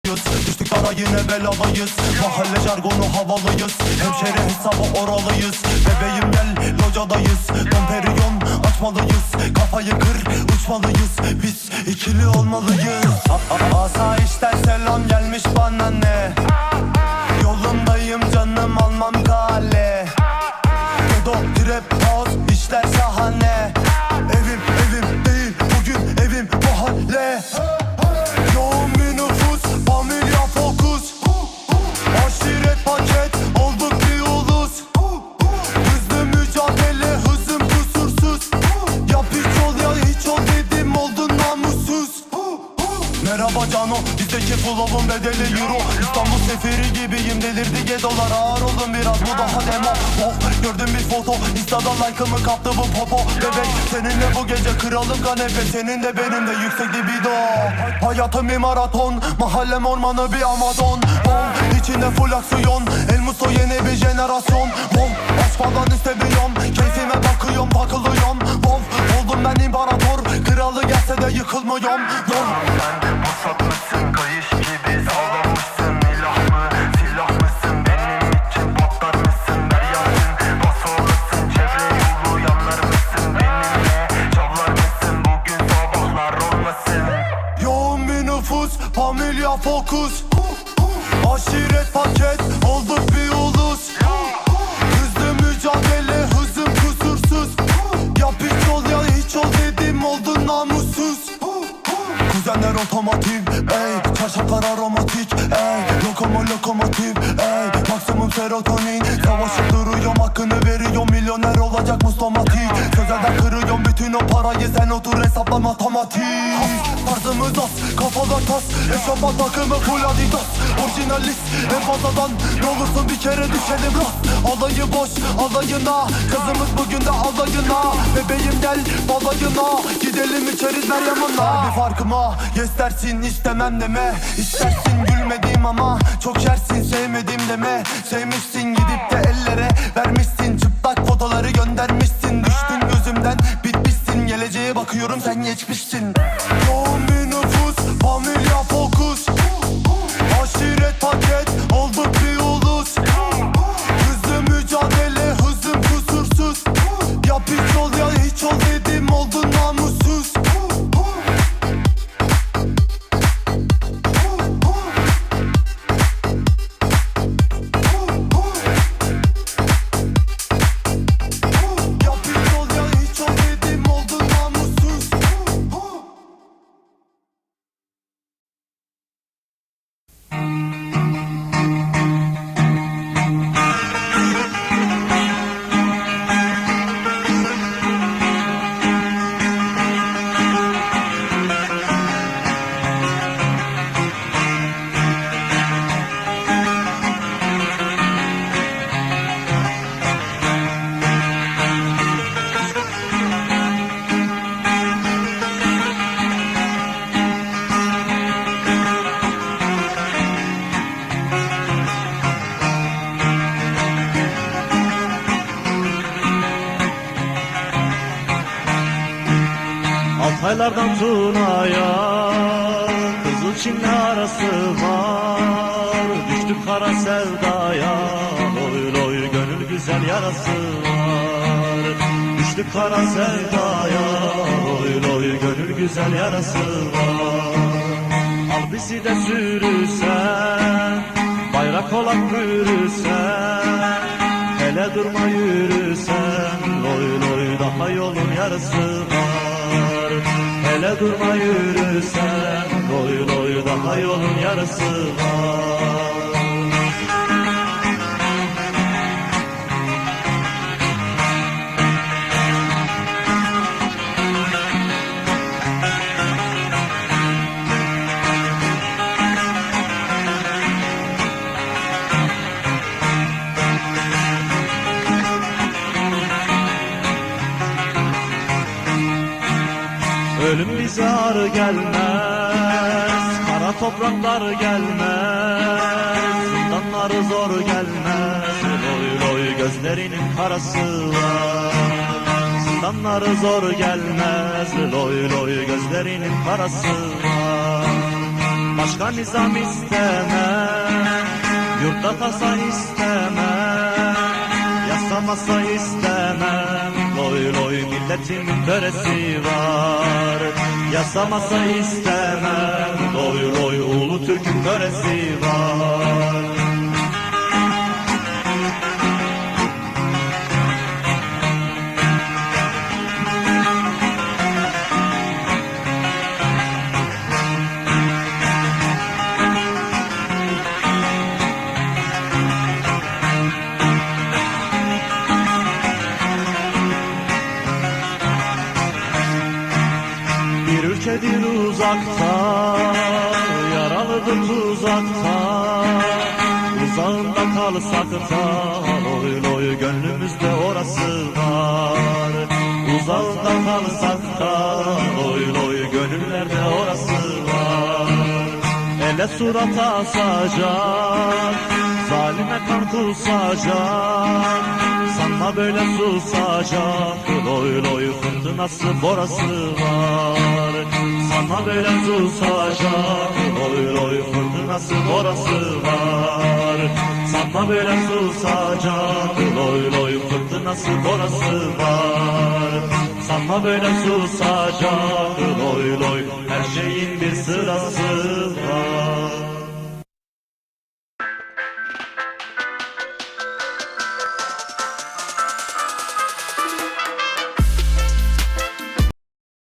Düştük ara yine beladayız. Mahalle jargonu havalıyız. Hemşeri hesabı oralıyız. Bebeğim gel locadayız. Domperyon açmalıyız. Kafayı kır uçmalıyız. Biz ikili olmalıyız. Asayişten selam gelmiş bana ne? Yolundayım canım almam kale. Gedo trap house işler şahane. Evim değil bugün evim mahalle. Yoğun bir nüfus familya fokus. Aşiret paket olduk bir ulus. Hızlı mücadele hızım kusursuz. Yap hiç ol ya hiç ol dedim oldun namussuz. Merhaba Cano, bizdeki flow'un bedeli euro. İstanbul seferi gibiyim, delirdi gedolar. Ağır oldum biraz, bu daha demo. Oh, gördüm bir foto, Insta'da like'ımı kaptı bu popo. Bebek, seninle bu gece kralım kanepe. Senin de benim de yüksek libido. Hayatım bir maraton, mahallem ormanı bir Amazon. Oh, içinde full aksiyon, El Musto yeni bir jenerasyon. Oh, aşk falan istemiyorum, keyfime bakıyorum takılıyorum. Oh, oldum ben imparator, kralı gelse de yıkılmıyorum. Oh, Pusat mısın, kayış gibi sağlamışsın. İlah mı, silah mısın, benim için patlar mısın? Deryansın, bas olasın, çevre yolu yanlar mısın? Benimle çavlar mısın, bugün sabahlar olmasın? yoğun bir nüfus, familya fokus. Aşiret paket, olduk bir ulus. Hızlı mücadele, hızım kusursuz. Yap hiç ol ya hiç ol dedim oldun namussuz. Kuzenler otomatik, ey çarşaflar aromatik, ey lokomotif, ey maksimum serotonin. Savaşıp duruyorum hakkını veriyorum, milyoner olacak muslamatik. Sözelden kırıyorum bütün o parayı, sen otur hesapla matematik. Tarzımız az, kafalar tas, eşofman takımı full adidas. Orijinalist en fazladan, ne olursun bir kere düşelim rast. Alayı boş alayına, kızımız bugün de alayına. Bebeğim gel balayına, gidelim içeriz ver yanına. Bir farkıma yes dersin istemem deme. İstersin gülmediğim ama çok şersin sevmedim deme. Sevmişsin gidip de ellere vermişsin, çıplak fotoları göndermişsin. Düştün gözümden bitmişsin, geleceğe bakıyorum sen geçmişsin. Yoğun bir nüfus familya fokus. Aşiret paket olduk bir ulus. Hızlı mücadele hızım kusursuz. Yap hiç ol ya hiç ol dedim oldun namussuz. Yap hiç ol ya hiç ol dedim oldun namussuz. Altaylardan Tuna'ya Kızılçin'le arası var. Düştük kara sevdaya, loy loy gönül güzel yarası var. Düştük kara sevdaya, loy loy gönül güzel yarası var. Al bizi de sürürsen, bayrak olan bürürsen, hele durma yürürsen, loy loy daha yolun yarısı var. Hele durma yürürsen, loy loy daha yolun yarısı var. Ölüm bize ağır gelmez, kara topraklar gelmez, zindanları zor gelmez, loy loy gözlerinin karası var. Zindanları zor gelmez, loy loy gözlerinin karası var. Başka nizam istemem, yurtta tasa istemem, yasa masa istemem. Loy loy milletimin töresi var. Yasa masa istemem, loy loy ulu Türk'ün töresi var. Bir ülkedir uzakta, yaralıdır tuzakta. Uzağında kalsak da, loy loy gönlümüzde orası var. Uzağında kalsak da, loy loy gönüllerde orası var. Ele surata asacak, zalime kan kusacak. Sanma böyle susacak, loy loy fırtınası borası var. Sanma böyle susacak, loy loy fırtınası borası var. Sanma böyle susacak, loy loy fırtınası borası var. Sanma böyle susacak, loy loy her şeyin bir sırası var.